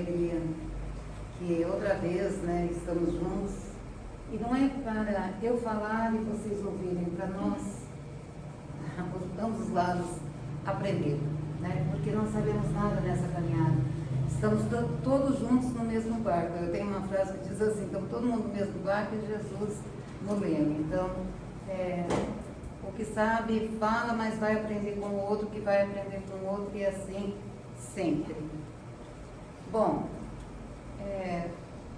alegria que outra vez, né, estamos juntos. E não é para eu falar e vocês ouvirem, para nós, por ambos os lados, aprender, né? Porque não sabemos nada nessa caminhada. Estamos todos juntos no mesmo barco. Eu tenho uma frase que diz assim: estamos todo mundo no mesmo barco e Jesus no leme. Então, o que sabe fala, mas vai aprender com o outro, que vai aprender com o outro, e assim sempre. Bom,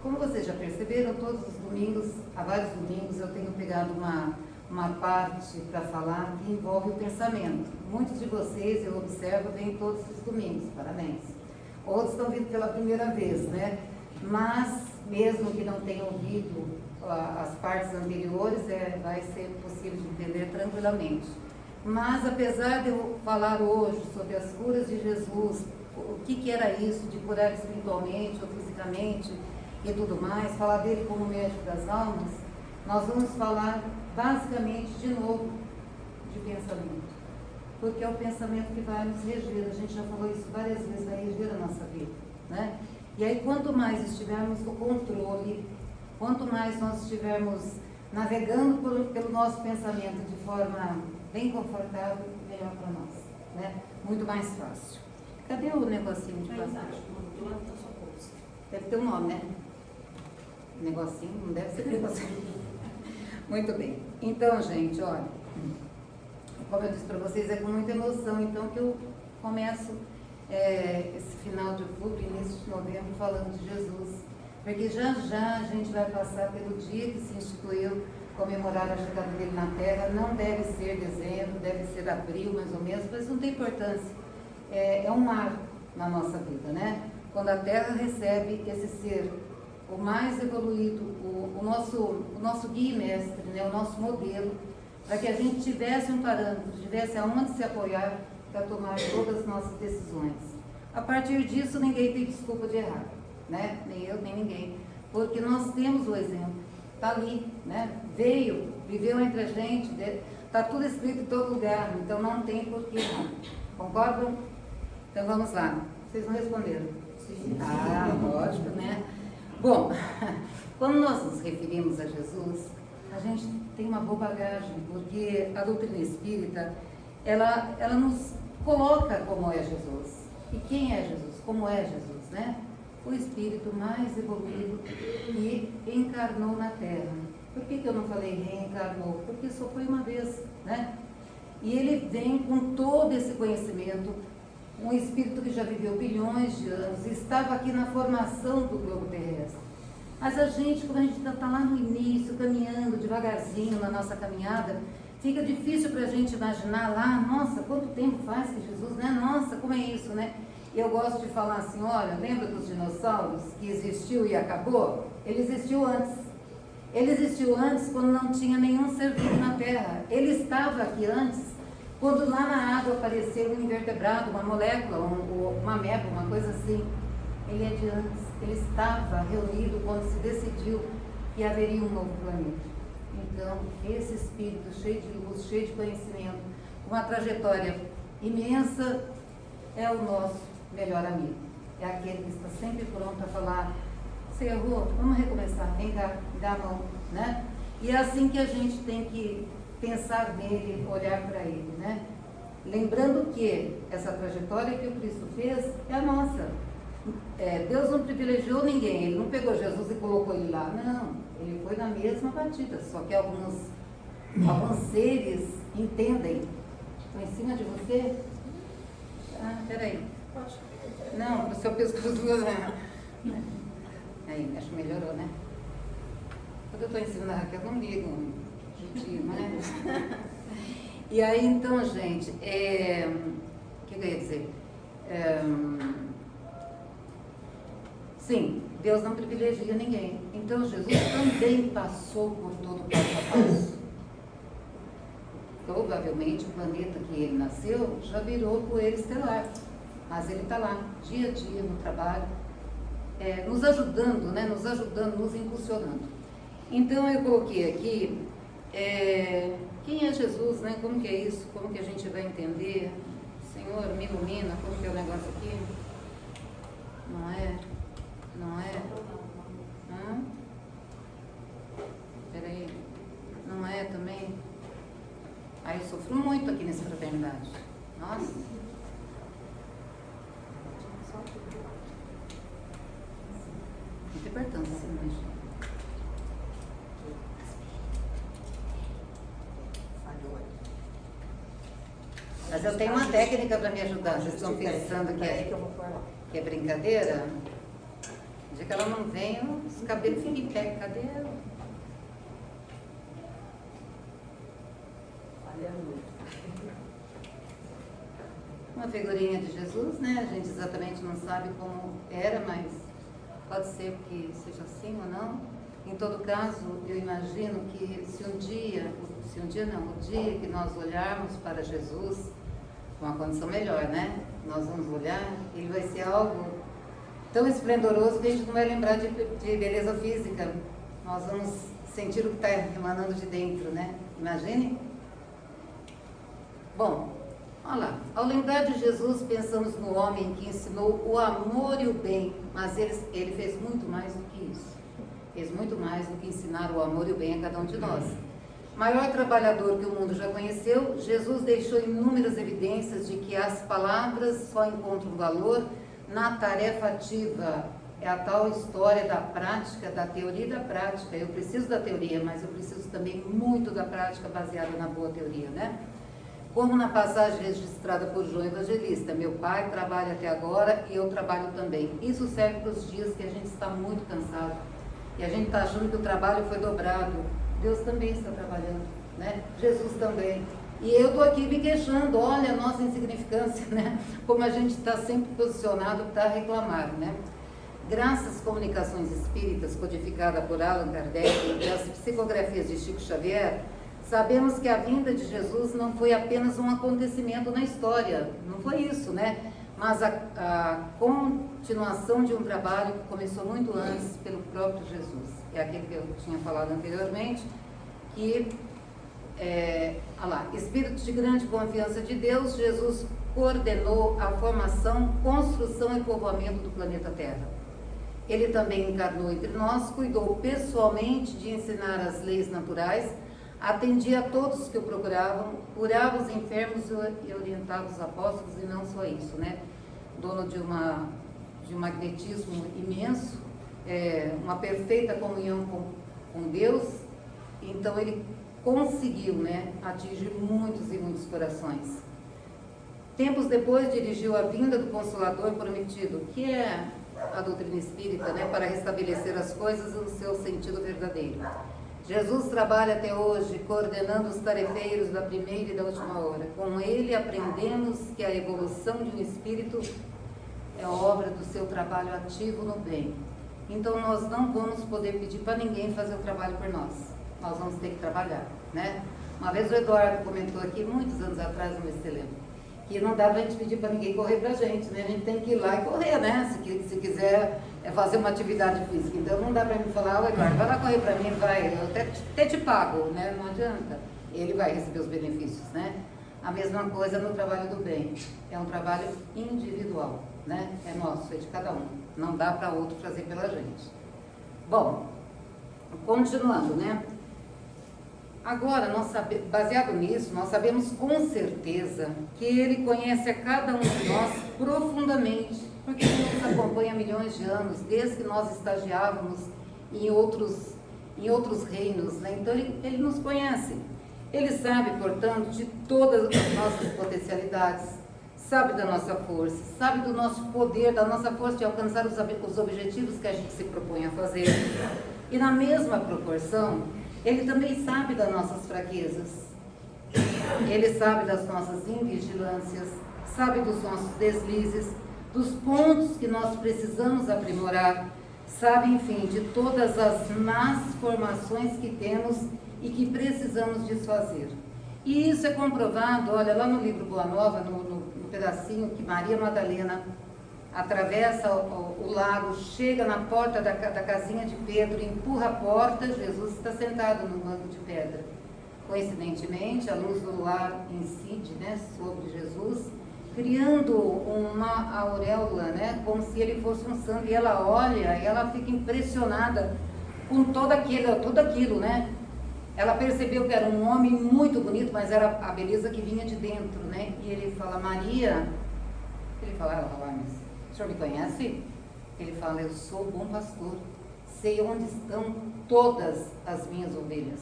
como vocês já perceberam, todos os domingos, há vários domingos, eu tenho pegado uma parte para falar que envolve o pensamento. Muitos de vocês, eu observo, vêm todos os domingos, parabéns. Outros estão vindo pela primeira vez, né? Mas, mesmo que não tenham ouvido as partes anteriores, vai ser possível de entender tranquilamente. Mas, apesar de eu falar hoje sobre as curas de Jesus, o que era isso de curar espiritualmente ou fisicamente e tudo mais, falar dele como médico das almas, nós vamos falar basicamente de novo de pensamento, porque é o pensamento que vai nos reger. A gente já falou isso várias vezes, vai reger a nossa vida, né? E aí, quanto mais estivermos no controle, quanto mais nós estivermos navegando pelo nosso pensamento de forma bem confortável, melhor para nós, né? Muito mais fácil. Cadê o negocinho de passagem? Deve ter um nome, né? Negocinho, não deve ser negocinho. Muito bem. Então, gente, olha, como eu disse para vocês, é com muita emoção, então, que eu começo esse final de outubro, início de novembro, falando de Jesus. Porque já já a gente vai passar pelo dia que se instituiu comemorar a chegada dele na Terra. Não deve ser dezembro, deve ser abril, mais ou menos, mas não tem importância. É um marco na nossa vida, né? Quando a Terra recebe esse ser, o mais evoluído, o nosso guia e mestre, né? O nosso modelo, para que a gente tivesse um parâmetro, tivesse aonde se apoiar para tomar todas as nossas decisões. A partir disso, ninguém tem desculpa de errar, né? Nem eu, nem ninguém, porque nós temos o exemplo, está ali, né? Veio, viveu entre a gente, está tudo escrito em todo lugar, então não tem por que errar. Concordam? Então vamos lá. Vocês não responderam? Sim. Ah, lógico, né? Bom, quando nós nos referimos a Jesus, a gente tem uma boa bagagem, porque a doutrina espírita, ela nos coloca como é Jesus. E quem é Jesus? Como é Jesus, né? O espírito mais evoluído que encarnou na Terra. Por que eu não falei reencarnou? Porque só foi uma vez, né? E ele vem com todo esse conhecimento, um espírito que já viveu bilhões de anos, estava aqui na formação do globo terrestre. Mas a gente, quando a gente está lá no início, caminhando devagarzinho na nossa caminhada, fica difícil para a gente imaginar lá, nossa, quanto tempo faz que Jesus, né? Nossa, como é isso, né? E eu gosto de falar assim, olha, lembra dos dinossauros que existiu e acabou? Ele existiu antes. Ele existiu antes quando não tinha nenhum ser vivo na Terra. Ele estava aqui antes, quando lá na água apareceu um invertebrado, uma molécula, uma ameba, uma coisa assim. Ele é de antes. Ele estava reunido quando se decidiu que haveria um novo planeta. Então, esse espírito cheio de luz, cheio de conhecimento, uma trajetória imensa, é o nosso melhor amigo. É aquele que está sempre pronto a falar: você errou, vamos recomeçar, vem cá, me dá a mão, né? E é assim que a gente tem que pensar nele, olhar para ele, né? Lembrando que essa trajetória que o Cristo fez é a nossa. Deus não privilegiou ninguém, ele não pegou Jesus e colocou ele lá, não, ele foi na mesma batida, só que alguns seres entendem. Estou em cima de você? Ah, peraí. Não, o seu pescoço. Aí, acho que melhorou, né? Quando eu estou em cima da Raquel, não ligo, né? E aí, então, gente, o que eu ia dizer? Sim, Deus não privilegia ninguém. Então, Jesus também passou por todo o passo a passo. Provavelmente, o planeta que ele nasceu já virou poeira estelar. Mas ele está lá, dia a dia, no trabalho, nos ajudando, né? Nos impulsionando. Então, eu coloquei aqui, quem é Jesus, né? Como que é isso? Como que a gente vai entender? Senhor, me ilumina, como que é o negócio aqui? Não é? Não é? Peraí. Não é também? Aí eu sofro muito aqui nessa fraternidade. Nossa. Muita importância, sim, mas... Mas eu tenho uma técnica para me ajudar. Vocês estão pensando que é brincadeira? No dia que ela não vem, os cabelos ficam em pé. Cadê ela? Uma figurinha de Jesus, né? A gente exatamente não sabe como era, mas pode ser que seja assim ou não. Em todo caso, eu imagino que o dia que nós olharmos para Jesus com uma condição melhor, né? Nós vamos olhar, ele vai ser algo tão esplendoroso que a gente não vai lembrar de beleza física. Nós vamos sentir o que está emanando de dentro, né? Imagine. Bom, olha lá. Ao lembrar de Jesus, pensamos no homem que ensinou o amor e o bem, mas ele fez muito mais do que isso. Fez muito mais do que ensinar o amor e o bem a cada um de nós. Maior trabalhador que o mundo já conheceu, Jesus deixou inúmeras evidências de que as palavras só encontram valor na tarefa ativa. É a tal história da prática, da teoria e da prática. Eu preciso da teoria, mas eu preciso também muito da prática baseada na boa teoria, né? Como na passagem registrada por João Evangelista, meu pai trabalha até agora e eu trabalho também. Isso serve para os dias que a gente está muito cansado e a gente está achando que o trabalho foi dobrado. Deus também está trabalhando, né? Jesus também. E eu estou aqui me queixando, olha a nossa insignificância, né? Como a gente está sempre posicionado para reclamar, né? Graças às comunicações espíritas codificadas por Allan Kardec e às psicografias de Chico Xavier, sabemos que a vinda de Jesus não foi apenas um acontecimento na história, não foi isso, né? Mas a continuação de um trabalho que começou muito antes pelo próprio Jesus. É aquele que eu tinha falado anteriormente, que, olha lá, espírito de grande confiança de Deus, Jesus coordenou a formação, construção e povoamento do planeta Terra. Ele também encarnou entre nós, cuidou pessoalmente de ensinar as leis naturais, atendia a todos que o procuravam, curava os enfermos e orientava os apóstolos, e não só isso, né? Dono de um magnetismo imenso, uma perfeita comunhão com Deus, então ele conseguiu, né, atingir muitos e muitos corações. Tempos depois dirigiu a vinda do Consolador prometido, que é a doutrina espírita, né, para restabelecer as coisas no seu sentido verdadeiro. Jesus trabalha até hoje coordenando os tarefeiros da primeira e da última hora. Com ele aprendemos que a evolução de um espírito é obra do seu trabalho ativo no bem. Então nós não vamos poder pedir para ninguém fazer o trabalho por nós. Nós vamos ter que trabalhar, né? Uma vez o Eduardo comentou aqui, muitos anos atrás, não me lembro, que não dá para a gente pedir para ninguém correr para a gente, né? A gente tem que ir lá e correr, né? Se quiser fazer uma atividade física. Então não dá para mim falar, Eduardo, vai lá correr para mim, vai, eu até te pago, né? Não adianta. Ele vai receber os benefícios, né? A mesma coisa no trabalho do bem. É um trabalho individual, né? É nosso, é de cada um. Não dá para outro fazer pela gente. Bom, continuando, né? Agora, baseado nisso, nós sabemos com certeza que Ele conhece a cada um de nós profundamente, porque Ele nos acompanha há milhões de anos, desde que nós estagiávamos em outros reinos, né? Então ele nos conhece. Ele sabe, portanto, de todas as nossas potencialidades, sabe da nossa força, sabe do nosso poder, da nossa força de alcançar os objetivos que a gente se propõe a fazer. E na mesma proporção, Ele também sabe das nossas fraquezas. Ele sabe das nossas invigilâncias, sabe dos nossos deslizes, dos pontos que nós precisamos aprimorar, sabe, enfim, de todas as más formações que temos e que precisamos desfazer. E isso é comprovado, olha, lá no livro Boa Nova, no pedacinho que Maria Madalena atravessa o lago, chega na porta da casinha de Pedro, empurra a porta, Jesus está sentado no banco de pedra. Coincidentemente, a luz do luar incide, né, sobre Jesus, criando uma auréola, né? Como se ele fosse um santo. E ela olha e ela fica impressionada com tudo aquilo, né? Ela percebeu que era um homem muito bonito, mas era a beleza que vinha de dentro, né? E ele fala, Maria, ela fala, mas o senhor me conhece? Ele fala, eu sou o bom pastor, sei onde estão todas as minhas ovelhas.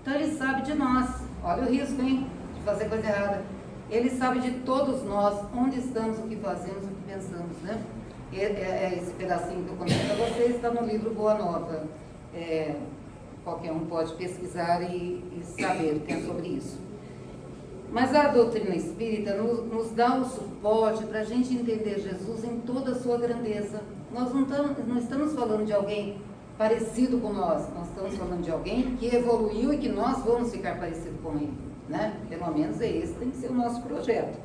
Então ele sabe de nós, olha o risco, hein, de fazer coisa errada. Ele sabe de todos nós, onde estamos, o que fazemos, o que pensamos, né? Esse pedacinho que eu contei para vocês está no livro Boa Nova. Qualquer um pode pesquisar e saber que é sobre isso. Mas a doutrina espírita nos dá o suporte para a gente entender Jesus em toda a sua grandeza. Nós não estamos falando de alguém parecido com nós estamos falando de alguém que evoluiu e que nós vamos ficar parecido com ele, né? Pelo menos esse tem que ser o nosso projeto.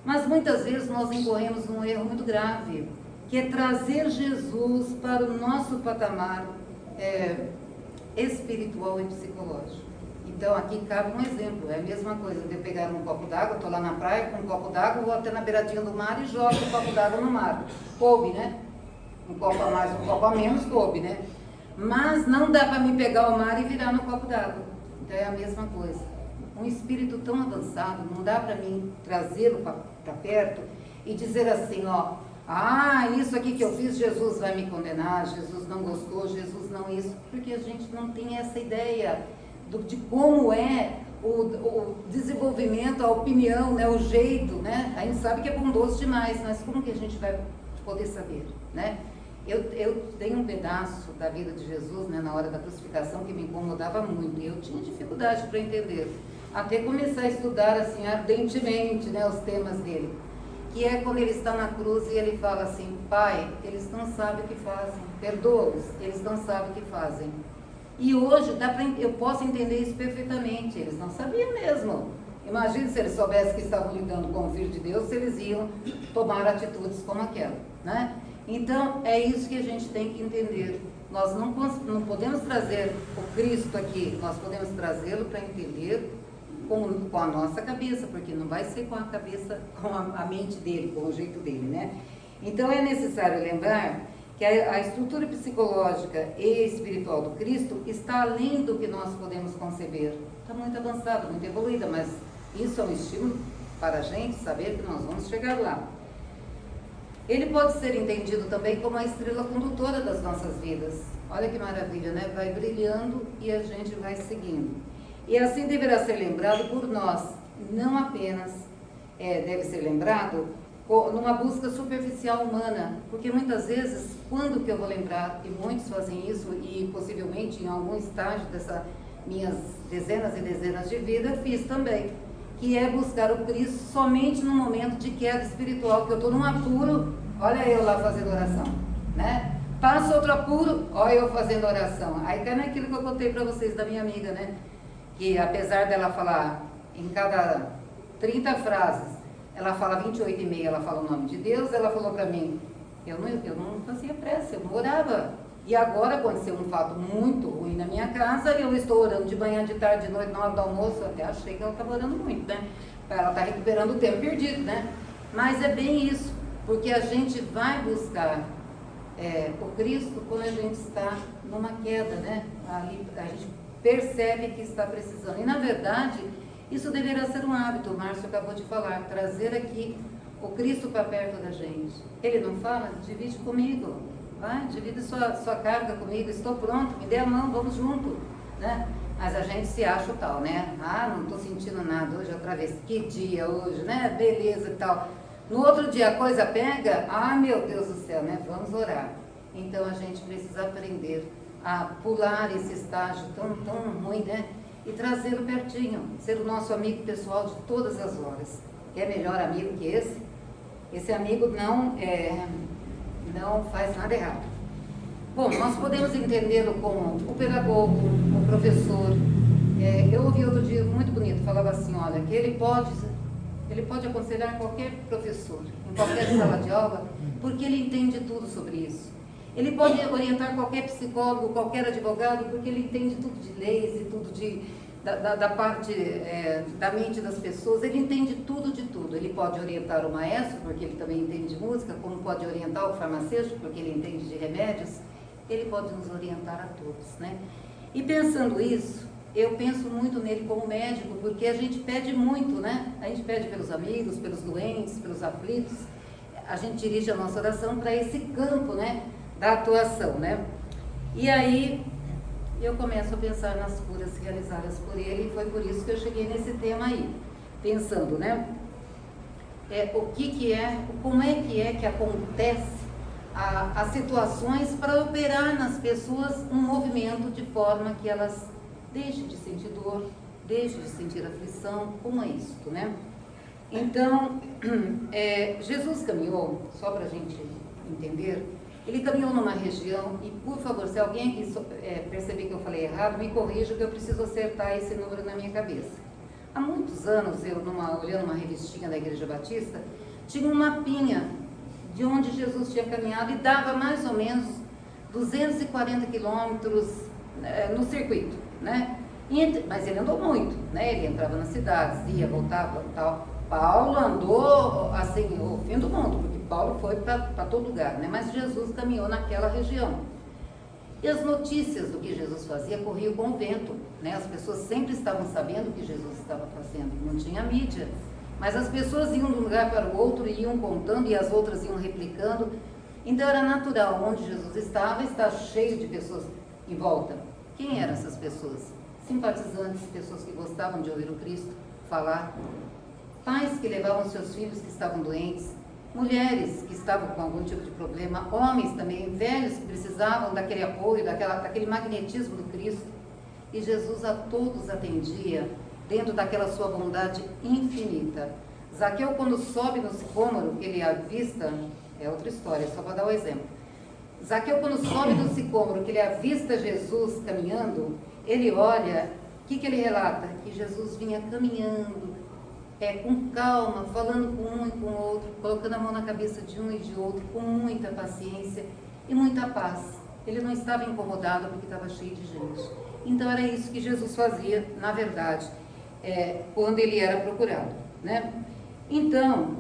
Mas muitas vezes nós incorremos num erro muito grave, que é trazer Jesus para o nosso patamar espiritual e psicológico. Então aqui cabe um exemplo, é a mesma coisa de eu pegar um copo d'água, estou lá na praia com um copo d'água, vou até na beiradinha do mar e jogo o copo d'água no mar. Coube, né? Um copo a mais, um copo a menos, coube, né? Mas não dá para me pegar o mar e virar no copo d'água. Então é a mesma coisa. Um espírito tão avançado, não dá para mim trazê-lo para perto e dizer assim, ó, isso aqui que eu fiz, Jesus vai me condenar, Jesus não gostou, Jesus não isso, porque a gente não tem essa ideia de como é o desenvolvimento, a opinião, né, o jeito, né? A gente sabe que é bondoso demais, mas como que a gente vai poder saber, né? Eu tenho um pedaço da vida de Jesus, né, na hora da crucificação que me incomodava muito, e eu tinha dificuldade para entender, até começar a estudar assim ardentemente, né, os temas dele, que é quando ele está na cruz e ele fala assim, Pai, eles não sabem o que fazem, perdoa-os, eles não sabem o que fazem. E hoje eu posso entender isso perfeitamente, eles não sabiam mesmo. Imagina se eles soubessem que estavam lidando com o Filho de Deus, se eles iam tomar atitudes como aquela, né? Então, é isso que a gente tem que entender. Nós não podemos trazer o Cristo aqui, nós podemos trazê-lo para entender com a nossa cabeça, porque não vai ser com a cabeça, com a mente dele, com o jeito dele, né? Então, é necessário lembrar que a estrutura psicológica e espiritual do Cristo está além do que nós podemos conceber. Está muito avançada, muito evoluída, mas isso é um estímulo para a gente saber que nós vamos chegar lá. Ele pode ser entendido também como a estrela condutora das nossas vidas. Olha que maravilha, né? Vai brilhando e a gente vai seguindo. E assim deverá ser lembrado por nós, não apenas deve ser lembrado numa busca superficial humana, porque muitas vezes, quando que eu vou lembrar, e muitos fazem isso, e possivelmente em algum estágio dessas minhas dezenas e dezenas de vidas, fiz também, que é buscar o Cristo somente no momento de queda espiritual, que eu estou num apuro, olha eu lá fazendo oração, né? Passa outro apuro, olha eu fazendo oração. Aí cai naquilo que eu contei para vocês da minha amiga, né? Que apesar dela falar em cada 30 frases, ela fala 28,5, ela fala o nome de Deus, ela falou para mim, eu não fazia prece, eu não orava. E agora aconteceu um fato muito ruim na minha casa, eu estou orando de manhã, de tarde, de noite, na hora do almoço, eu até achei que ela estava orando muito, né? Ela está recuperando o tempo perdido, né? Mas é bem isso, porque a gente vai buscar o Cristo quando a gente está numa queda, né? Ali a gente percebe que está precisando. E na verdade, isso deverá ser um hábito, o Márcio acabou de falar, trazer aqui o Cristo para perto da gente. Ele não fala? Divide comigo, vai, divide sua carga comigo, estou pronto, me dê a mão, vamos junto, né? Mas a gente se acha o tal, né? Não estou sentindo nada hoje, outra vez, que dia hoje, né? Beleza e tal. No outro dia a coisa pega, meu Deus do céu, né? Vamos orar. Então a gente precisa aprender a pular esse estágio tão ruim, né? E trazê-lo pertinho, ser o nosso amigo pessoal de todas as horas. É melhor amigo que esse? Esse amigo não faz nada errado. Bom, nós podemos entendê-lo como o pedagogo, o professor. Eu ouvi outro dia muito bonito, falava assim, olha, que ele pode aconselhar qualquer professor, em qualquer sala de aula, porque ele entende tudo sobre isso. Ele pode orientar qualquer psicólogo, qualquer advogado, porque ele entende tudo de leis e tudo da parte da mente das pessoas, ele entende tudo de tudo. Ele pode orientar o maestro, porque ele também entende de música, como pode orientar o farmacêutico, porque ele entende de remédios. Ele pode nos orientar a todos, né? E pensando isso, eu penso muito nele como médico, porque a gente pede muito, né? A gente pede pelos amigos, pelos doentes, pelos aflitos. A gente dirige a nossa oração para esse campo, né, da atuação, né? E aí eu começo a pensar nas curas realizadas por ele, e foi por isso que eu cheguei nesse tema aí, pensando, né? Como é que acontece as situações para operar nas pessoas um movimento de forma que elas deixem de sentir dor, deixem de sentir aflição, como é isso, né? Então, Jesus caminhou, só para a gente entender, ele caminhou numa região, e por favor, se alguém aqui perceber que eu falei errado, me corrija, que eu preciso acertar esse número na minha cabeça. Há muitos anos, eu olhando uma revistinha da Igreja Batista, tinha um mapinha de onde Jesus tinha caminhado e dava mais ou menos 240 quilômetros no circuito, né? Mas ele andou muito, né? Ele entrava nas cidades, ia, voltava, tal. Paulo andou, assim, o fim do mundo, porque Paulo foi para todo lugar, né? Mas Jesus caminhou naquela região. E as notícias do que Jesus fazia corriam com o vento, né? As pessoas sempre estavam sabendo o que Jesus estava fazendo, não tinha mídia. Mas as pessoas iam de um lugar para o outro, iam contando, e as outras iam replicando. Então era natural, onde Jesus estava, estar cheio de pessoas em volta. Quem eram essas pessoas? Simpatizantes, pessoas que gostavam de ouvir o Cristo falar. Pais que levavam seus filhos que estavam doentes, mulheres que estavam com algum tipo de problema, homens também, velhos que precisavam daquele apoio, daquele magnetismo do Cristo. E Jesus a todos atendia, dentro daquela sua bondade infinita. Zaqueu, quando sobe no sicômoro, que ele avista, é outra história, só para dar o exemplo. Zaqueu, quando sobe no sicômoro, que ele avista Jesus caminhando, ele olha, o que ele relata? Que Jesus vinha caminhando, com calma, falando com um e com o outro, colocando a mão na cabeça de um e de outro, com muita paciência e muita paz. Ele não estava incomodado porque estava cheio de gente. Então era isso que Jesus fazia, na verdade, quando ele era procurado, né? Então,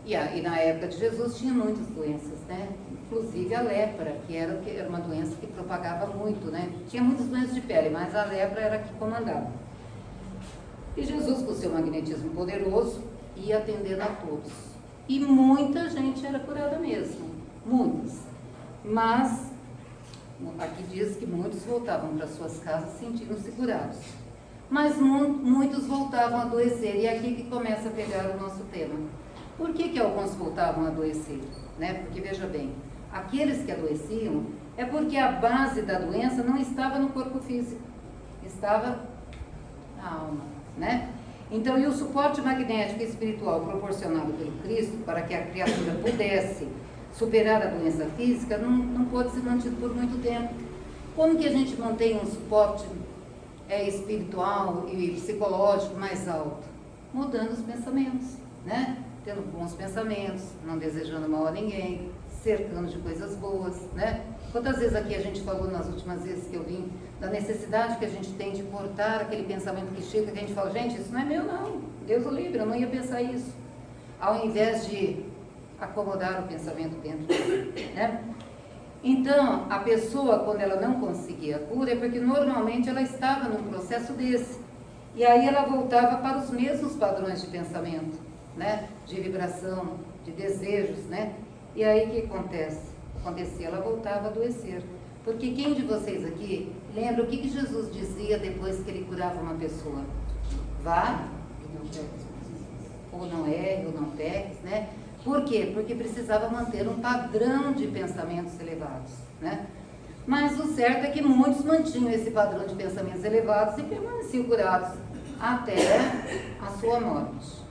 e na época de Jesus tinha muitas doenças, né? Inclusive a lepra, que era uma doença que propagava muito, né? Tinha muitas doenças de pele, mas a lepra era a que comandava. E Jesus, com seu magnetismo poderoso, ia atendendo a todos. E muita gente era curada mesmo, muitos. Mas, aqui diz que muitos voltavam para suas casas sentindo-se curados. Mas muitos voltavam a adoecer, e é aqui que começa a pegar o nosso tema. Por que alguns voltavam a adoecer? Né? Porque, veja bem, aqueles que adoeciam é porque a base da doença não estava no corpo físico, estava na alma. Né? Então, e o suporte magnético e espiritual proporcionado pelo Cristo para que a criatura pudesse superar a doença física não pode ser mantido por muito tempo. Como que a gente mantém um suporte espiritual e psicológico mais alto? Mudando os pensamentos, né? Tendo bons pensamentos, não desejando mal a ninguém, cercando de coisas boas, né? Quantas vezes aqui a gente falou nas últimas vezes que eu vim da necessidade que a gente tem de cortar aquele pensamento que chega, que a gente fala, gente, isso não é meu não, Deus o livre, eu não ia pensar isso. Ao invés de acomodar o pensamento dentro dele, né? Então, a pessoa, quando ela não conseguia a cura, é porque normalmente ela estava num processo desse. E aí ela voltava para os mesmos padrões de pensamento, né? De vibração, de desejos, né? E aí o que acontecia? Ela voltava a adoecer. Porque quem de vocês aqui lembra o que Jesus dizia depois que ele curava uma pessoa? Vá e não peques. Ou não erre, ou não peques, né? Por quê? Porque precisava manter um padrão de pensamentos elevados, né? Mas o certo é que muitos mantinham esse padrão de pensamentos elevados e permaneciam curados até a sua morte.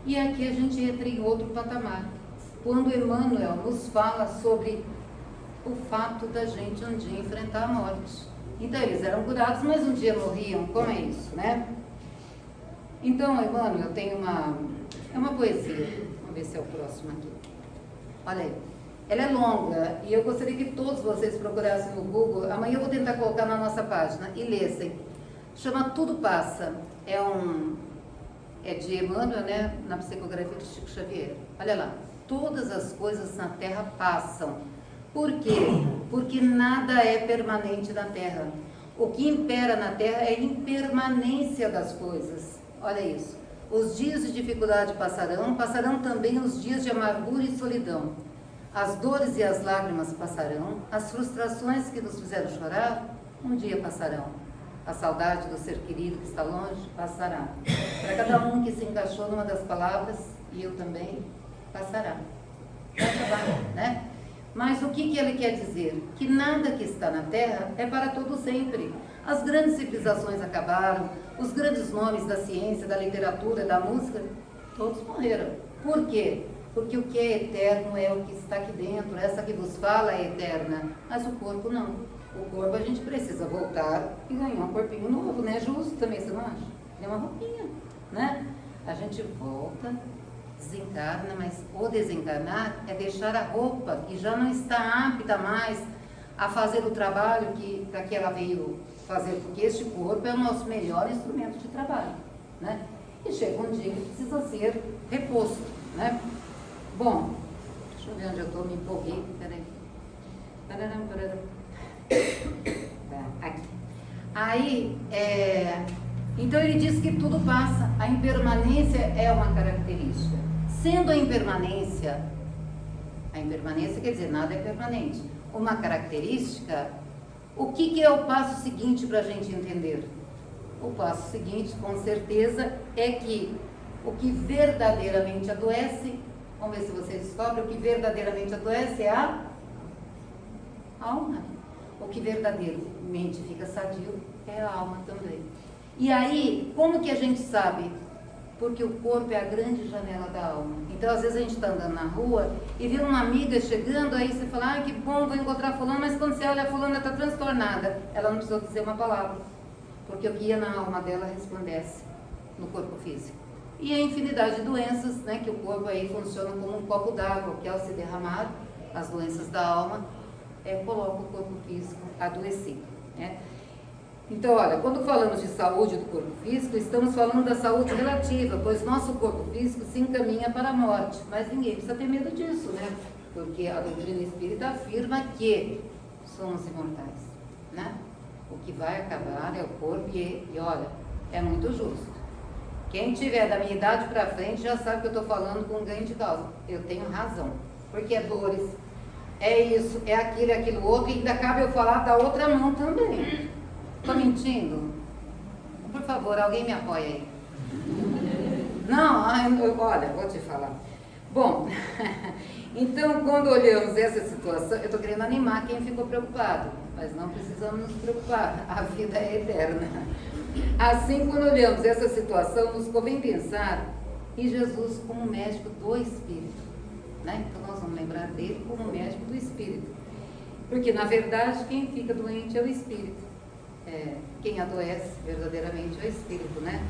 E aqui a gente entra em outro patamar. Quando Emmanuel nos fala sobre o fato da gente um dia enfrentar a morte. Então eles eram curados, mas um dia morriam. Como é isso, né? Então, Emmanuel tem uma poesia. Vamos ver se é o próximo aqui. Olha aí. Ela é longa e eu gostaria que todos vocês procurassem no Google. Amanhã eu vou tentar colocar na nossa página e lessem. chama Tudo Passa. É de Emmanuel, né, na psicografia de Chico Xavier. Olha lá, todas as coisas na Terra passam. Por quê? Porque nada é permanente na Terra. O que impera na Terra é a impermanência das coisas. Olha isso. Os dias de dificuldade passarão, passarão também os dias de amargura e solidão. As dores e as lágrimas passarão, as frustrações que nos fizeram chorar, um dia passarão. A saudade do ser querido que está longe, passará. Para cada um que se encaixou numa das palavras, e eu também, passará. Vai acabar, né? Mas o que ele quer dizer? Que nada que está na Terra é para todo sempre. As grandes civilizações acabaram, os grandes nomes da ciência, da literatura, da música, todos morreram. Por quê? Porque o que é eterno é o que está aqui dentro. Essa que vos fala é eterna, mas o corpo não. O corpo a gente precisa voltar e ganhar um corpinho novo, né? Justo também, você não acha? É uma roupinha, né? A gente volta, desencarna, mas o desencarnar é deixar a roupa que já não está apta mais a fazer o trabalho para que ela veio fazer, porque este corpo é o nosso melhor instrumento de trabalho, né? E chega um dia que precisa ser reposto, né? Bom, deixa eu ver onde eu estou, me empolguei, peraí. Aqui. Aí, então ele diz que tudo passa, a impermanência é uma característica. Sendo a impermanência quer dizer, nada é permanente. Uma característica, o que é o passo seguinte para a gente entender? O passo seguinte, com certeza, é que o que verdadeiramente adoece, vamos ver se você descobre, o que verdadeiramente adoece é a alma. O que verdadeiramente fica sadio é a alma também. E aí, como que a gente sabe? Porque o corpo é a grande janela da alma. Então, às vezes a gente está andando na rua e vê uma amiga chegando, aí você fala, ah, que bom, vou encontrar fulano, mas quando você olha, a fulana está transtornada. Ela não precisou dizer uma palavra, porque o que ia na alma dela resplandece no corpo físico. E a infinidade de doenças, né, que o corpo aí funciona como um copo d'água, que ao se derramar, as doenças da alma, coloca o corpo físico adoecido, né? Então, olha, quando falamos de saúde do corpo físico, estamos falando da saúde relativa, pois nosso corpo físico se encaminha para a morte. Mas ninguém precisa ter medo disso, né? Porque a doutrina espírita afirma que somos imortais, né? O que vai acabar é o corpo e olha, é muito justo. Quem tiver da minha idade para frente já sabe que eu estou falando com ganho de causa. Eu tenho razão, porque é dores, é isso, é aquilo outro, e ainda cabe eu falar da outra mão também. Estou mentindo? Por favor, alguém me apoia aí. Não, olha, vou te falar. Bom, então quando olhamos essa situação, eu estou querendo animar quem ficou preocupado, mas não precisamos nos preocupar, a vida é eterna. Assim, quando olhamos essa situação, nos convém pensar em Jesus como médico do Espírito, né? Então nós vamos lembrar dele como médico do Espírito, porque na verdade quem fica doente é o Espírito. Quem adoece verdadeiramente é o Espírito, né?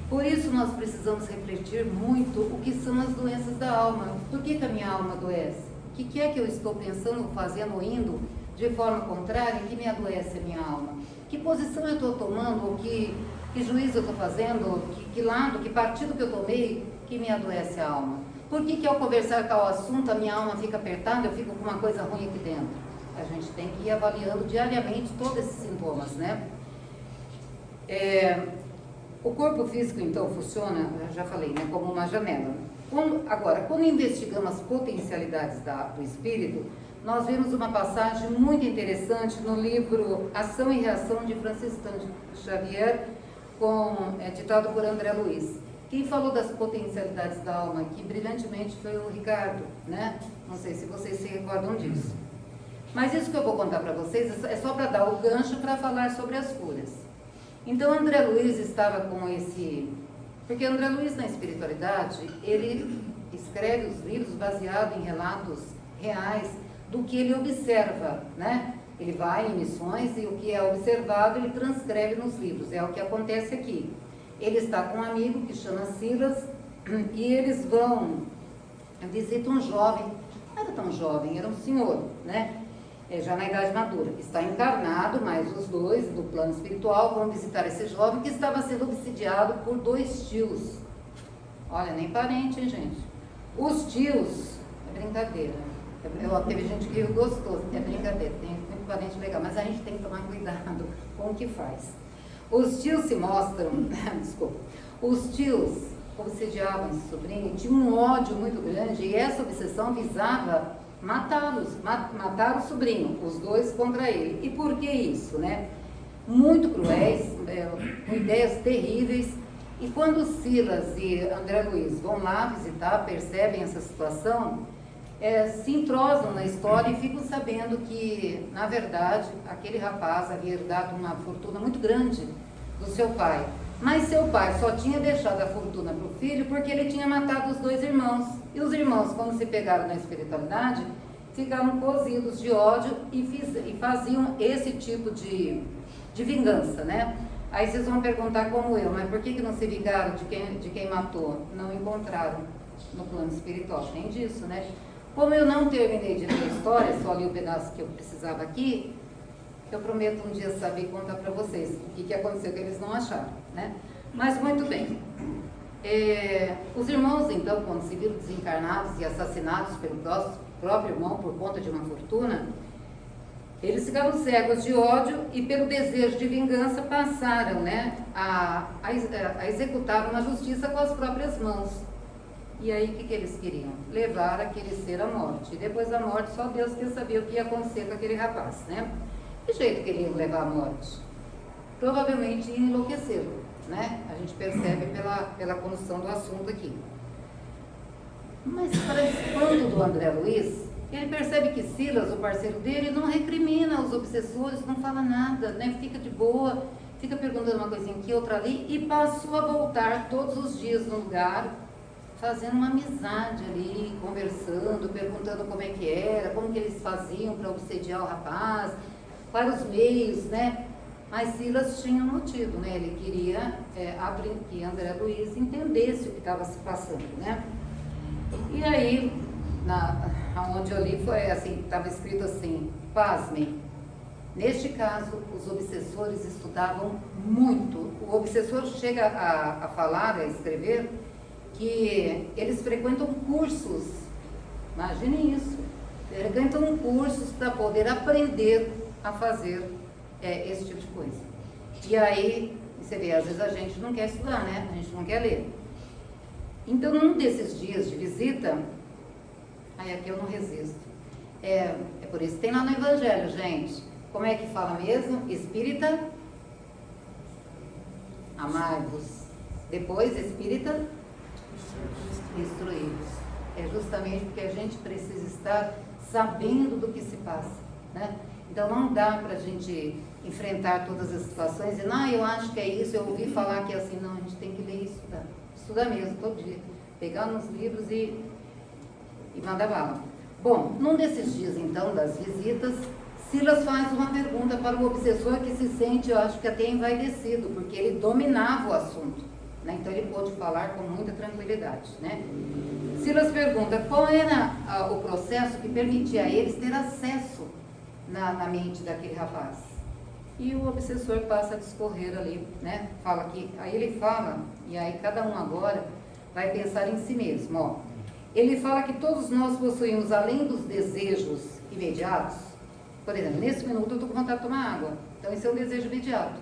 Por isso nós precisamos refletir muito o que são as doenças da alma. Por que a minha alma adoece? O que é que eu estou pensando, fazendo ou indo de forma contrária que me adoece a minha alma? Que posição eu estou tomando? Que juízo eu estou fazendo? Que lado, que partido que eu tomei que me adoece a alma? Por que ao conversar com o assunto a minha alma fica apertada, eu fico com uma coisa ruim aqui dentro? A gente tem que ir avaliando diariamente todos esses sintomas, né? O corpo físico, então, funciona, já falei, né, como uma janela. Quando investigamos as potencialidades do espírito, nós vemos uma passagem muito interessante no livro Ação e Reação de Francisco Xavier, ditado por André Luiz. Quem falou das potencialidades da alma aqui brilhantemente foi o Ricardo, né? Não sei se vocês se recordam disso. Mas isso que eu vou contar para vocês é só para dar o gancho para falar sobre as curas. Então, André Luiz estava com porque André Luiz, na espiritualidade, ele escreve os livros baseados em relatos reais do que ele observa, né? Ele vai em missões e o que é observado ele transcreve nos livros. É o que acontece aqui. Ele está com um amigo que chama Silas e eles vão visitar um jovem, não era tão jovem, era um senhor, né? já na idade madura. Está encarnado, mas os dois do plano espiritual vão visitar esse jovem que estava sendo obsidiado por 2 tios. Olha, nem parente, hein, gente? Os tios, é brincadeira. Teve gente que gostou, é brincadeira, tem muito parente legal, mas a gente tem que tomar cuidado com o que faz. Os tios se mostram, desculpa, os tios obsediavam esse sobrinho, tinham um ódio muito grande e essa obsessão visava matá-los, matar o sobrinho, os dois contra ele. E por que isso, né? Muito cruéis, com ideias terríveis. E quando Silas e André Luiz vão lá visitar, percebem essa situação, se entrosam na história e ficam sabendo que, na verdade, aquele rapaz havia herdado uma fortuna muito grande do seu pai. Mas seu pai só tinha deixado a fortuna para o filho porque ele tinha matado os 2 irmãos. E os irmãos, quando se pegaram na espiritualidade, ficaram cozidos de ódio e faziam esse tipo de vingança, né? Aí vocês vão perguntar como eu, mas por que não se vingaram de quem matou? Não encontraram no plano espiritual, tem disso, né? Como eu não terminei de ler a história, só li o pedaço que eu precisava aqui, eu prometo um dia saber e contar para vocês o que aconteceu que eles não acharam, né? Mas muito bem. Os irmãos, então, quando se viram desencarnados e assassinados pelo próprio irmão por conta de uma fortuna, eles ficaram cegos de ódio e pelo desejo de vingança passaram, né, a executar uma justiça com as próprias mãos. E aí o que eles queriam? Levar aquele ser à morte. E depois da morte só Deus quer saber o que ia acontecer com aquele rapaz, né? Que jeito queriam levar à morte? Provavelmente iam enlouquecê-lo, né? A gente percebe pela condução do assunto aqui. Mas para espanto do André Luiz, ele percebe que Silas, o parceiro dele, não recrimina os obsessores, não fala nada, né? Fica de boa, fica perguntando uma coisinha aqui, outra ali, e passou a voltar todos os dias no lugar, fazendo uma amizade ali, conversando, perguntando como é que era, como que eles faziam para obsediar o rapaz, quais os meios, né? Mas Silas tinha um motivo, né? Ele queria que André Luiz entendesse o que estava se passando, né? E aí, onde eu li foi assim, estava escrito assim, pasmem, neste caso os obsessores estudavam muito. O obsessor chega a falar, a escrever, que eles frequentam cursos, imaginem isso, frequentam cursos para poder aprender a fazer esse tipo de coisa. E aí, você vê, às vezes a gente não quer estudar, né? A gente não quer ler. Então, num desses dias de visita, aí aqui eu não resisto. É por isso que tem lá no Evangelho, gente. Como é que fala mesmo? Espírita, amai-vos. Depois, espírita, instruí-vos. É justamente porque a gente precisa estar sabendo do que se passa, né? Então não dá para a gente enfrentar todas as situações e não, eu acho que é isso, eu ouvi falar que é assim. Não, a gente tem que ler e estudar. Estudar mesmo, todo dia. Pegar nos livros e mandar bala. Bom, num desses dias então, das visitas, Silas faz uma pergunta para o obsessor que se sente, eu acho que até envaidecido, porque ele dominava o assunto, né? Então ele pôde falar com muita tranquilidade, né? Silas pergunta qual era o processo que permitia a eles ter acesso na mente daquele rapaz. E o obsessor passa a discorrer ali, né? Fala que, aí ele fala, e aí cada um agora vai pensar em si mesmo, ó. Ele fala que todos nós possuímos, além dos desejos imediatos, por exemplo, nesse minuto eu estou com vontade de tomar água, então esse é um desejo imediato,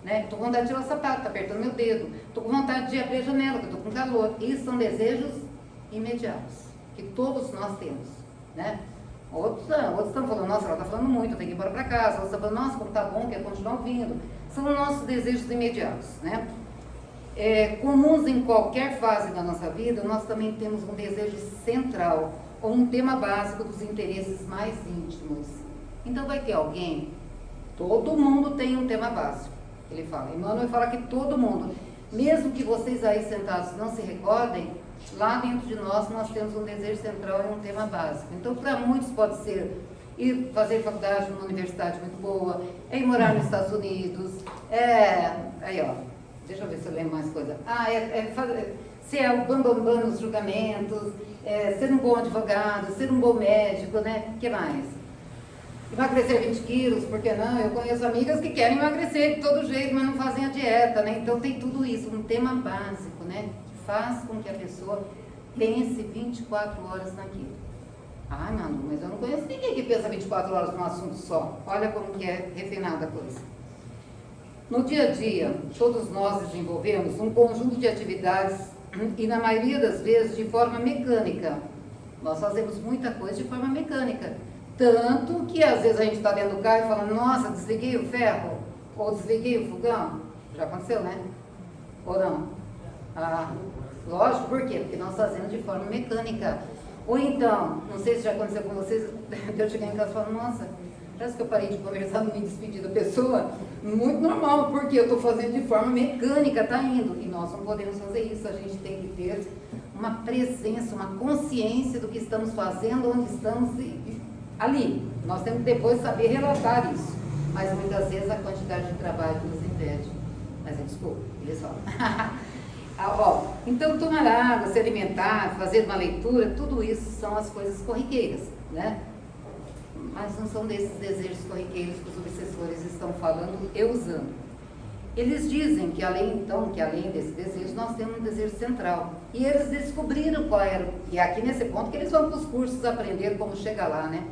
né? Estou com vontade de tirar o sapato, está apertando meu dedo, estou com vontade de abrir a janela, porque eu estou com calor. Isso são desejos imediatos, que todos nós temos, né? Outros estão falando, nossa, ela está falando muito, eu tenho que ir embora para casa. Outros estão falando, nossa, como está bom, quer continuar ouvindo. São nossos desejos imediatos, né? Comuns em qualquer fase da nossa vida, nós também temos um desejo central, ou um tema básico dos interesses mais íntimos. Então vai ter alguém, todo mundo tem um tema básico, ele fala. Emmanuel fala que todo mundo, mesmo que vocês aí sentados não se recordem, lá dentro de nós temos um desejo central e um tema básico. Então, para muitos pode ser ir fazer faculdade numa universidade muito boa, ir morar nos Estados Unidos, aí ó, deixa eu ver se eu lembro mais coisa. Ser o bambambam nos julgamentos, ser um bom advogado, ser um bom médico, né? O que mais? emagrecer 20 quilos, por que não? Eu conheço amigas que querem emagrecer de todo jeito, mas não fazem a dieta, né? Então tem tudo isso, um tema básico, né? Que faz com que a pessoa pense 24 horas naquilo. Ah, Manu, mas eu não conheço ninguém que pensa 24 horas num assunto só. Olha como que é refinada a coisa. No dia a dia, todos nós desenvolvemos um conjunto de atividades e na maioria das vezes de forma mecânica. Nós fazemos muita coisa de forma mecânica. Tanto que às vezes a gente está dentro do carro e fala, nossa, desliguei o ferro, ou desliguei o fogão. Já aconteceu, né? Ou não? Ah, lógico, por quê? Porque nós fazemos de forma mecânica. Ou então, não sei se já aconteceu com vocês, eu cheguei em casa e falo, nossa, parece que eu parei de conversar, não me despedi da pessoa. Muito normal, porque eu estou fazendo de forma mecânica, está indo. E nós não podemos fazer isso, a gente tem que ter uma presença, uma consciência do que estamos fazendo, onde estamos ali. Nós temos que depois saber relatar isso. Mas muitas vezes a quantidade de trabalho nos impede. Mas desculpa, eles falam. Então tomar água, se alimentar, fazer uma leitura, tudo isso são as coisas corriqueiras, né? Mas não são desses desejos corriqueiros que os obsessores estão falando e usando. Eles dizem que além desse desejo, nós temos um desejo central. E eles descobriram qual era, e é aqui nesse ponto que eles vão para os cursos aprender como chegar lá, né?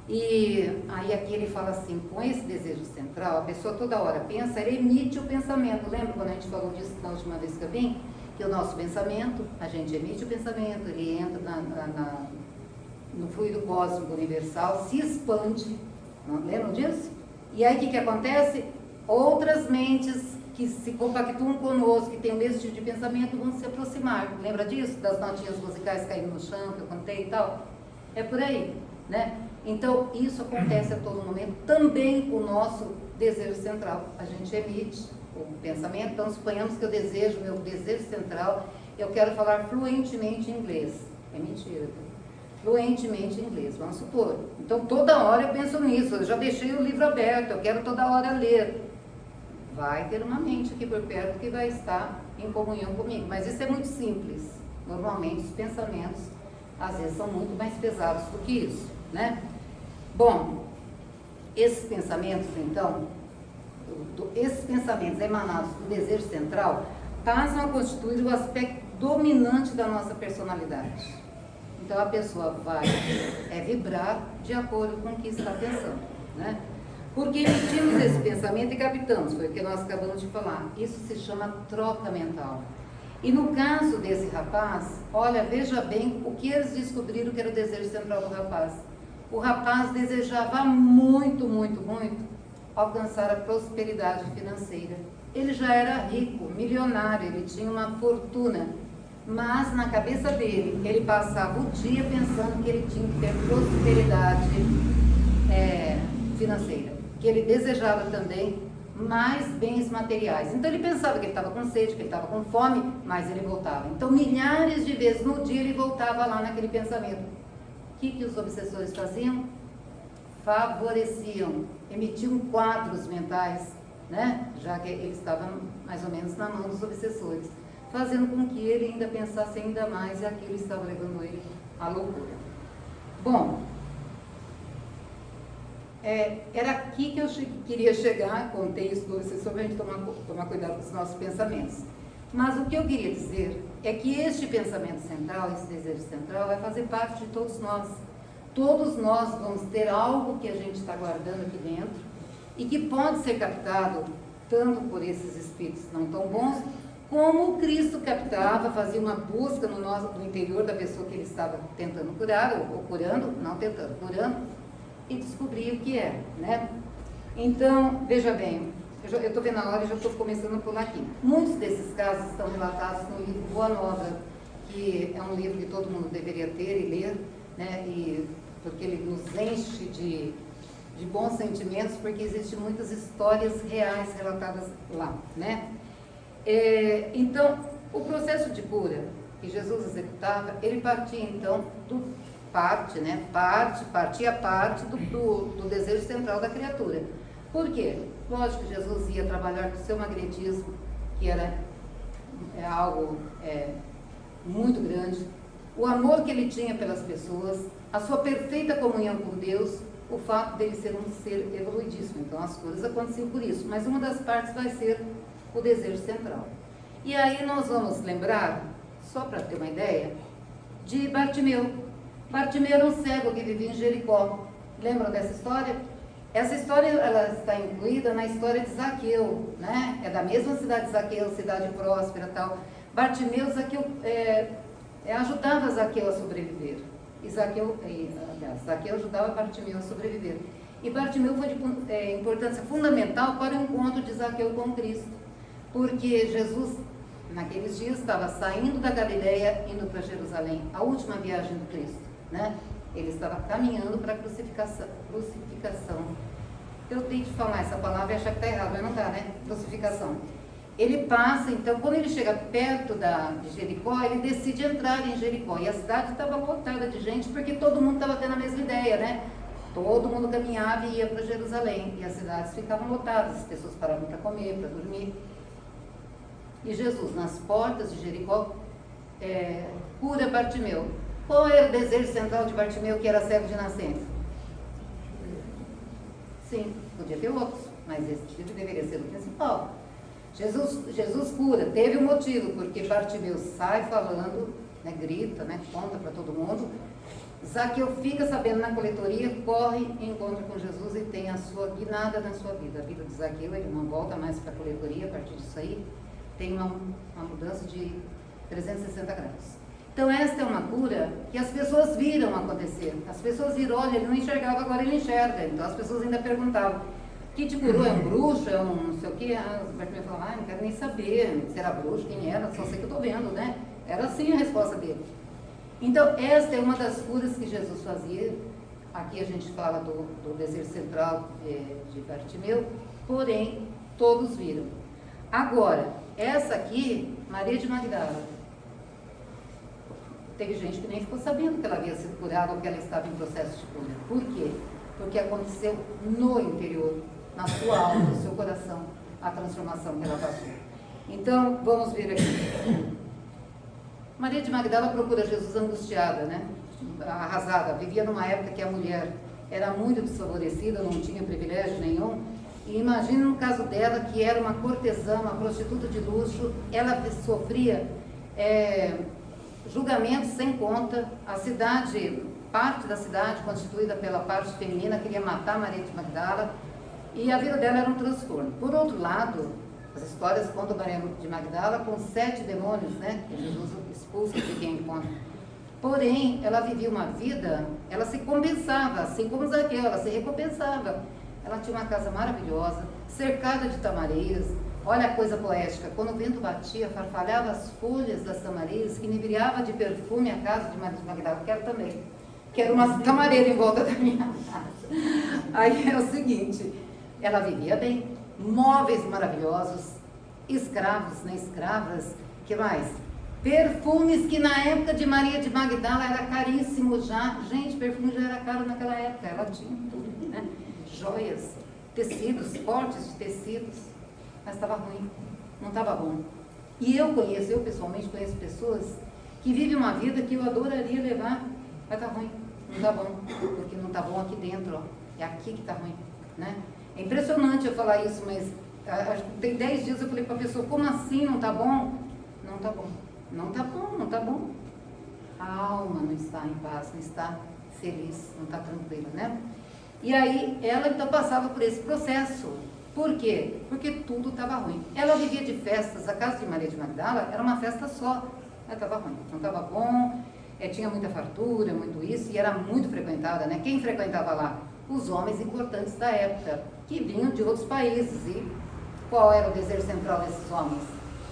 E aí aqui ele fala assim, com esse desejo central, a pessoa toda hora pensa, ele emite o pensamento. Lembra quando a gente falou disso na última vez que eu vim? Que o nosso pensamento, a gente emite o pensamento, ele entra no fluido cósmico universal, se expande, não lembram disso? E aí o que acontece? Outras mentes que se compactuam conosco, que têm o mesmo tipo de pensamento, vão se aproximar. Lembra disso? Das notinhas musicais caindo no chão, que eu contei e tal? É por aí, né? Então, isso acontece a todo momento, também com o nosso desejo central. A gente emite o pensamento, então suponhamos que eu desejo, meu desejo central, eu quero falar fluentemente inglês. É mentira, fluentemente inglês, vamos supor. Então, toda hora eu penso nisso, eu já deixei o livro aberto, eu quero toda hora ler. Vai ter uma mente aqui por perto que vai estar em comunhão comigo, mas isso é muito simples. Normalmente, os pensamentos, às vezes, são muito mais pesados do que isso, né? Bom, esses pensamentos, então, esses pensamentos emanados do desejo central passam a constituir o aspecto dominante da nossa personalidade. Então, a pessoa vai vibrar de acordo com o que está pensando, né? Porque emitimos esse pensamento e captamos, foi o que nós acabamos de falar. Isso se chama troca mental. E no caso desse rapaz, olha, veja bem o que eles descobriram que era o desejo central do rapaz. O rapaz desejava muito, muito, muito alcançar a prosperidade financeira. Ele já era rico, milionário, ele tinha uma fortuna, mas na cabeça dele, ele passava o dia pensando que ele tinha que ter prosperidade financeira, que ele desejava também mais bens materiais. Então ele pensava que ele estava com sede, que ele estava com fome, mas ele voltava. Então milhares de vezes no dia ele voltava lá naquele pensamento. O que os obsessores faziam? Favoreciam, emitiam quadros mentais, né? Já que ele estava mais ou menos na mão dos obsessores, fazendo com que ele ainda pensasse ainda mais e aquilo estava levando ele à loucura. Bom, era aqui que eu queria chegar, contei isso do obsessor para a gente tomar cuidado com os nossos pensamentos. Mas o que eu queria dizer é que este pensamento central, esse desejo central, vai fazer parte de todos nós. Todos nós vamos ter algo que a gente está guardando aqui dentro e que pode ser captado tanto por esses espíritos não tão bons, como o Cristo captava, fazia uma busca no interior da pessoa que ele estava tentando curar, ou curando, não tentando, curando, e descobria o que é, né? Então, veja bem, eu estou vendo a hora e já estou começando a pular aqui. Muitos desses casos estão relatados no livro Boa Nova, que é um livro que todo mundo deveria ter e ler, né? Porque ele nos enche de bons sentimentos, porque existem muitas histórias reais relatadas lá, né? Então, o processo de cura que Jesus executava, ele partia então partia parte do desejo central da criatura. Por quê? Lógico que Jesus ia trabalhar com o seu magnetismo, que era algo muito grande, o amor que ele tinha pelas pessoas, a sua perfeita comunhão com Deus, o fato dele ser um ser evoluidíssimo. Então as coisas aconteciam por isso. Mas uma das partes vai ser o desejo central. E aí nós vamos lembrar, só para ter uma ideia, de Bartimeu. Bartimeu era um cego que vivia em Jericó. Lembram dessa história? Essa história ela está incluída na história de Zaqueu, né? É da mesma cidade de Zaqueu, cidade próspera e tal. Bartimeu, ajudava Zaqueu a sobreviver. E Zaqueu ajudava Bartimeu a sobreviver. E Bartimeu foi de importância fundamental para o encontro de Zaqueu com Cristo. Porque Jesus, naqueles dias, estava saindo da Galileia, indo para Jerusalém, a última viagem do Cristo, né? Ele estava caminhando para a crucificação. Eu tenho que falar essa palavra e achar que está errado, mas não está, né? Crucificação. Ele passa, então, quando ele chega perto de Jericó, ele decide entrar em Jericó. E a cidade estava lotada de gente, porque todo mundo estava tendo a mesma ideia, né? Todo mundo caminhava e ia para Jerusalém. E as cidades ficavam lotadas, as pessoas paravam para comer, para dormir. E Jesus, nas portas de Jericó, cura Bartimeu. Qual era o desejo central de Bartimeu, que era cego de nascença? Sim, podia ter outros, mas esse deveria ser o principal. Jesus cura, teve um motivo, porque Bartimeu sai falando, né, grita, né, conta para todo mundo. Zaqueu fica sabendo na coletoria, corre, encontra com Jesus e tem a sua guinada na sua vida. A vida de Zaqueu, ele não volta mais para a coletoria a partir disso aí, tem uma mudança de 360 graus. Então esta é uma cura que as pessoas viram acontecer. As pessoas viram, olha, ele não enxergava, agora ele enxerga. Então as pessoas ainda perguntavam, que te curou? É um bruxo? É um não sei o quê? Os Bartimeu falavam, não quero nem saber se era bruxo, quem era, só sei que eu estou vendo, né? Era assim a resposta dele. Então esta é uma das curas que Jesus fazia. Aqui a gente fala do desejo central de Bartimeu, porém todos viram. Agora, essa aqui, Maria de Magdala. Teve gente que nem ficou sabendo que ela havia sido curada ou que ela estava em processo de cura. Por quê? Porque aconteceu no interior, na sua alma, no seu coração, a transformação que ela passou. Então, vamos ver aqui. Maria de Magdala procura Jesus angustiada, né? Arrasada. Vivia numa época que a mulher era muito desfavorecida, não tinha privilégio nenhum. E imagine no caso dela, que era uma cortesã, uma prostituta de luxo, ela sofria julgamentos sem conta. A cidade, parte da cidade constituída pela parte feminina, queria matar Maria de Magdala, e a vida dela era um transtorno. Por outro lado, as histórias contam Maria de Magdala com 7 demônios, né, que Jesus expulsa de quem encontra. Porém, ela vivia uma vida, ela se compensava, assim como Zaqueu, ela se recompensava. Ela tinha uma casa maravilhosa, cercada de tamareiras. Olha a coisa poética, quando o vento batia, farfalhava as folhas das tamareiras, que inebriava de perfume a casa de Maria de Magdala. Quero também. Quero uma tamareira em volta da minha casa. Aí é o seguinte, ela vivia bem, móveis maravilhosos, escravos, né, escravas, que mais? Perfumes que na época de Maria de Magdala era caríssimo já. Gente, perfume já era caro naquela época, ela tinha tudo, né? Joias, tecidos, cortes de tecidos, mas estava ruim, não estava bom. E eu pessoalmente conheço pessoas que vivem uma vida que eu adoraria levar, mas está ruim, não está bom, porque não está bom aqui dentro, ó. É aqui que está ruim, né? É impressionante eu falar isso, mas tem 10 dias eu falei para a pessoa, como assim não está bom? Não está bom, não está bom, não está bom. A alma não está em paz, não está feliz, não está tranquila, né? E aí, ela então passava por esse processo. Por quê? Porque tudo estava ruim. Ela vivia de festas, a casa de Maria de Magdala era uma festa só. Ela estava ruim, não estava bom, tinha muita fartura, muito isso, e era muito frequentada, né? Quem frequentava lá? Os homens importantes da época, que vinham de outros países. E qual era o desejo central desses homens?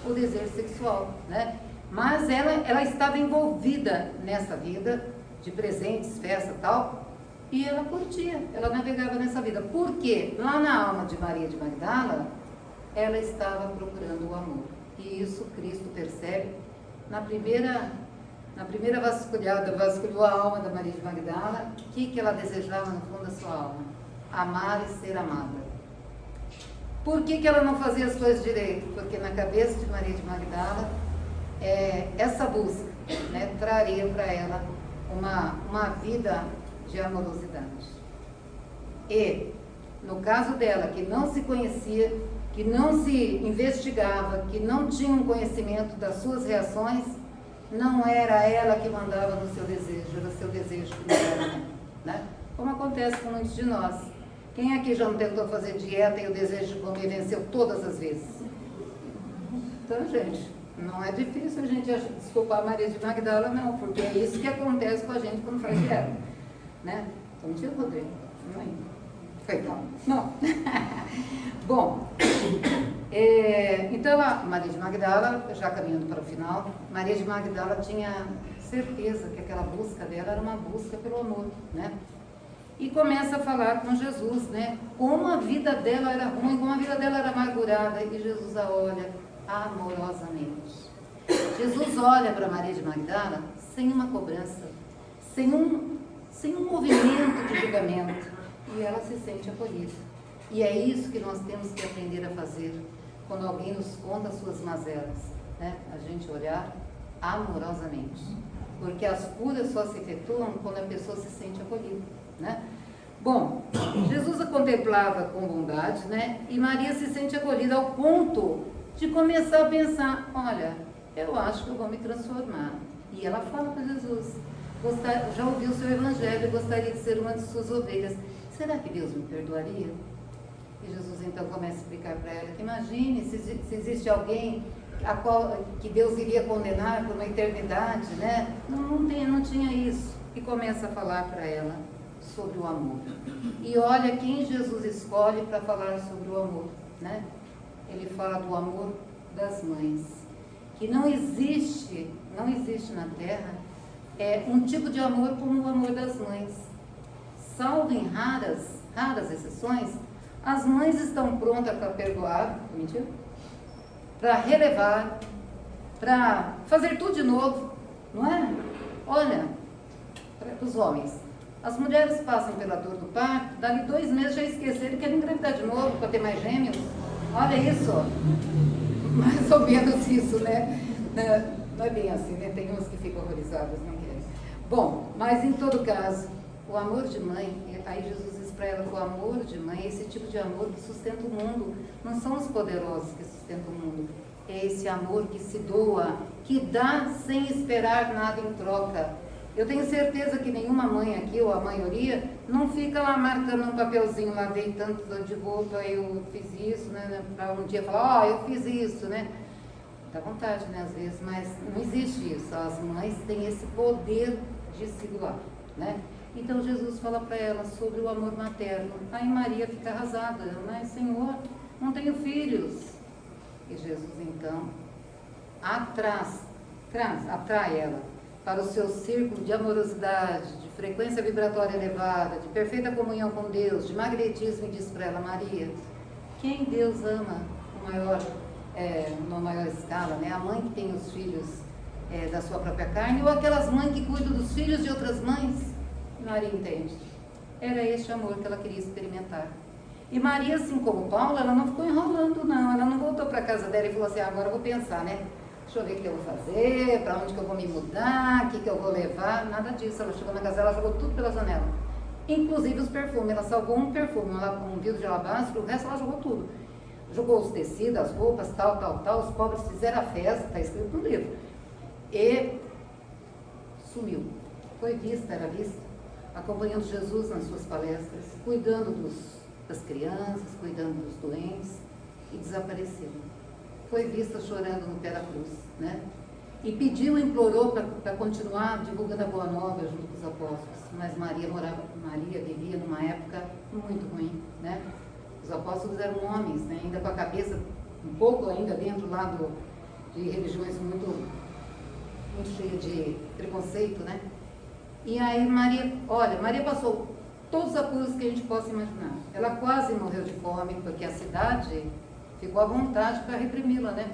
O desejo sexual, né? Mas ela estava envolvida nessa vida de presentes, festa e tal, e ela curtia, ela navegava nessa vida. Por quê? Lá na alma de Maria de Magdala, ela estava procurando o amor. E isso Cristo percebe na primeira vasculhada, vasculhou a alma da Maria de Magdala. O que ela desejava no fundo da sua alma? Amar e ser amada. Por que ela não fazia as coisas direito? Porque na cabeça de Maria de Magdala, essa busca, né, traria para ela uma vida de amorosidade. E, no caso dela, que não se conhecia, que não se investigava, que não tinha um conhecimento das suas reações, não era ela que mandava no seu desejo, era seu desejo que mandava, né? Como acontece com muitos de nós. Quem aqui já não tentou fazer dieta e o desejo de comer venceu todas as vezes? Então, gente, não é difícil a gente desculpar a Maria de Magdala, não, porque é isso que acontece com a gente quando faz dieta, né? Então, mentira, Rodrigo? Não é? Foi bom? Não. Bom, então a Maria de Magdala, já caminhando para o final, Maria de Magdala tinha certeza que aquela busca dela era uma busca pelo amor, né? E começa a falar com Jesus, né? Como a vida dela era ruim, como a vida dela era amargurada, e Jesus a olha amorosamente. Jesus olha para Maria de Magdala sem uma cobrança, sem um movimento de julgamento, e ela se sente acolhida. E é isso que nós temos que aprender a fazer quando alguém nos conta as suas mazelas, né? A gente olhar amorosamente, porque as curas só se efetuam quando a pessoa se sente acolhida, né? Bom, Jesus a contemplava com bondade, né? E Maria se sente acolhida ao ponto de começar a pensar, olha, eu acho que eu vou me transformar. E ela fala para Jesus, já ouviu o seu evangelho, gostaria de ser uma de suas ovelhas. Será que Deus me perdoaria? E Jesus então começa a explicar para ela que imagine se existe alguém que Deus iria condenar por uma eternidade, né? Não tinha isso. E começa a falar para ela sobre o amor. E olha quem Jesus escolhe para falar sobre o amor, né? Ele fala do amor das mães, que não existe na Terra um tipo de amor como o amor das mães. Salvo em raras exceções, as mães estão prontas para perdoar, mentira? Para relevar, para fazer tudo de novo, não é? Olha, para os homens, as mulheres passam pela dor do parto, dali 2 meses já esqueceram que querem engravidar de novo para ter mais gêmeos. Olha isso, mais ou menos isso, né? Não é bem assim, né? Tem uns que ficam horrorizados, não querem. Bom, mas em todo caso, o amor de mãe, aí Jesus diz para ela que o amor de mãe é esse tipo de amor que sustenta o mundo. Não são os poderosos que sustentam o mundo. É esse amor que se doa, que dá sem esperar nada em troca. Eu tenho certeza que nenhuma mãe aqui, ou a maioria, não fica lá marcando um papelzinho lá, dei tanto de roupa, eu fiz isso, né? Para um dia falar, eu fiz isso, né? Dá vontade, né? Às vezes, mas não existe isso. As mães têm esse poder de se doar, né? Então Jesus fala para ela sobre o amor materno. Aí Maria fica arrasada, mas Senhor, não tenho filhos. E Jesus então atrai ela para o seu círculo de amorosidade, de frequência vibratória elevada, de perfeita comunhão com Deus, de magnetismo, e diz para ela, Maria, quem Deus ama numa maior escala, né? A mãe que tem os filhos da sua própria carne, ou aquelas mães que cuidam dos filhos de outras mães? Maria entende. Era este amor que ela queria experimentar. E Maria, assim como Paulo, ela não ficou enrolando, não. Ela não voltou para a casa dela e falou assim, agora eu vou pensar, né? Deixa eu ver o que eu vou fazer, para onde que eu vou me mudar, o que eu vou levar, nada disso. Ela chegou na casa dela, ela jogou tudo pela janela. Inclusive os perfumes, ela salvou um perfume, um vidro de alabastro, o resto ela jogou tudo. Jogou os tecidos, as roupas, tal, os pobres fizeram a festa, está escrito no livro. E sumiu. Foi vista, era vista, acompanhando Jesus nas suas palestras, cuidando das crianças, cuidando dos doentes, e desapareceu. Foi vista chorando no pé da cruz, né? E pediu, implorou para continuar divulgando a boa nova junto com os apóstolos. Mas Maria vivia numa época muito ruim, né? Os apóstolos eram homens, né? Ainda com a cabeça um pouco ainda dentro lá de religiões muito cheia de preconceito, né? E aí Maria passou todos os apuros que a gente possa imaginar. Ela quase morreu de fome, porque a cidade ficou à vontade para reprimi-la, né?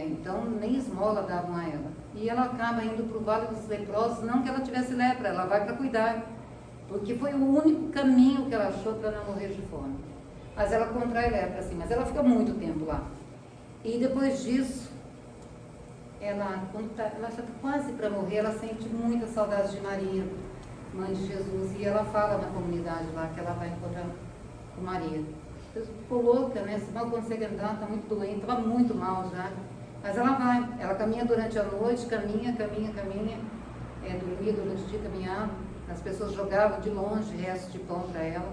Então, nem esmola davam a ela. E ela acaba indo para o Vale dos Leprosos, não que ela tivesse lepra, ela vai para cuidar, porque foi o único caminho que ela achou para não morrer de fome. Mas ela contrai lepra, assim, mas ela fica muito tempo lá. E depois disso, ela já está quase para morrer, ela sente muita saudade de Maria. mãe de Jesus, e ela fala na comunidade lá que ela vai encontrar com Maria. Jesus ficou louca, né? Se não consegue andar, está muito doente, estava muito mal já. Mas ela vai, ela caminha durante a noite, caminha, dormia durante o dia, caminhava. As pessoas jogavam de longe restos de pão para ela.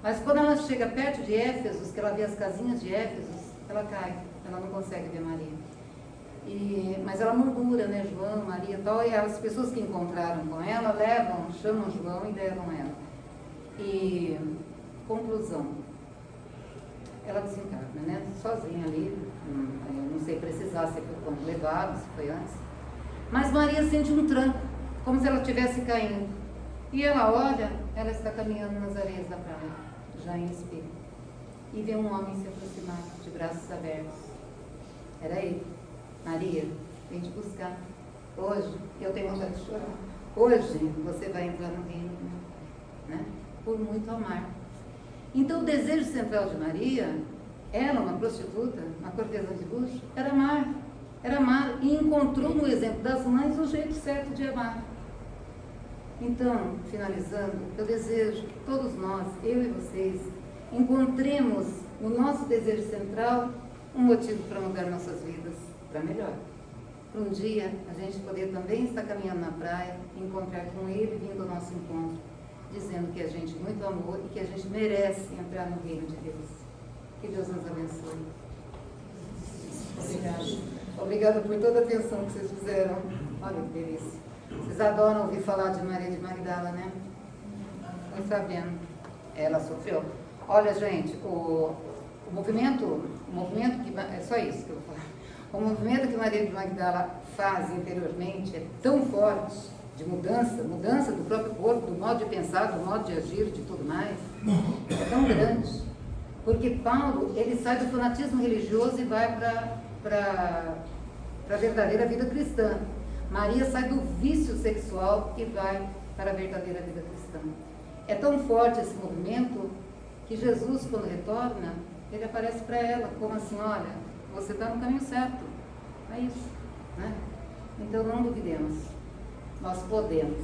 Mas quando ela chega perto de Éfeso, que ela vê as casinhas de Éfeso, ela cai, ela não consegue ver Maria. Mas ela murmura, né, João, Maria e tal, e as pessoas que encontraram com ela levam, chamam João e levam ela. E, conclusão, ela desencarna, né, sozinha ali, eu não sei precisar se foi quando levaram, se foi antes, mas Maria sente um tranco, como se ela estivesse caindo, e ela olha, ela está caminhando nas areias da praia, já em espírito, e vê um homem se aproximar, de braços abertos. Era ele. Maria, vem te buscar. Hoje, eu tenho vontade de chorar. Hoje, você vai entrar no reino, né? Por muito amar. Então, o desejo central de Maria, ela, uma prostituta, uma cortesã de luxo, era amar. Era amar. E encontrou no exemplo das mães o jeito certo de amar. Então, finalizando, eu desejo que todos nós, eu e vocês, encontremos no nosso desejo central um motivo para mudar nossas vidas para melhor. Para um dia a gente poder também estar caminhando na praia e encontrar com ele vindo ao nosso encontro, dizendo que a gente muito amor e que a gente merece entrar no reino de Deus. Que Deus nos abençoe. Obrigada. Obrigada por toda a atenção que vocês fizeram. Olha que delícia. Vocês adoram ouvir falar de Maria de Magdala, né? Não sabendo. Ela sofreu. Olha, gente, o movimento que... É só isso que eu vou falar. O movimento que Maria de Magdala faz interiormente é tão forte, de mudança do próprio corpo, do modo de pensar, do modo de agir, de tudo mais, é tão grande. Porque Paulo, ele sai do fanatismo religioso e vai para a verdadeira vida cristã. Maria sai do vício sexual e vai para a verdadeira vida cristã. É tão forte esse movimento que Jesus, quando retorna, ele aparece para ela como assim, olha, você está no caminho certo. É isso, né? Então não duvidemos. Nós podemos.